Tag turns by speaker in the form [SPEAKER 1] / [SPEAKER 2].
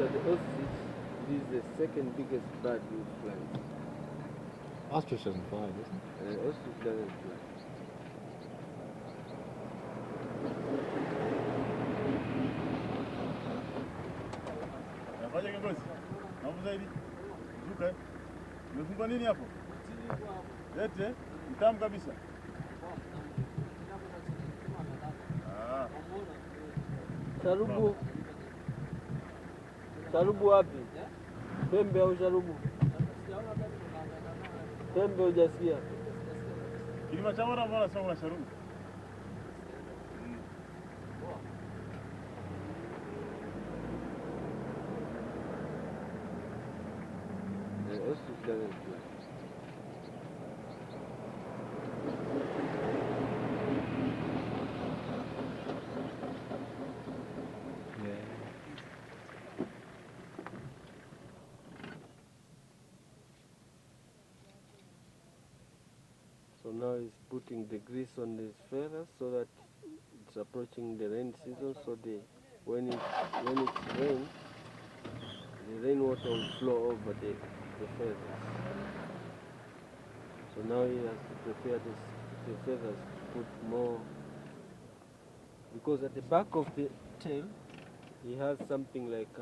[SPEAKER 1] after the ostrich, this is the second biggest bird which flies.
[SPEAKER 2] Ostrich doesn't fly, does it?
[SPEAKER 1] Ostrich doesn't fly.
[SPEAKER 3] Nafaje kiongozi? Mambo zaidi? Zuka. Umefungwa nini hapo? Lete, mtamu kabisa.
[SPEAKER 1] Sharubu. Sharubu wapi? Pembe au sharubu? Pembe hujasikia.
[SPEAKER 3] Kilima cha Mara mbona sio kuna sharubu?
[SPEAKER 1] Ostrich doesn't fly. So now he's putting the grease on his feathers so that it's approaching the rain season. So when it's rain, the rainwater will flow over the feathers. So now he has to prepare the feathers to put more, because at the back of the tail he has something like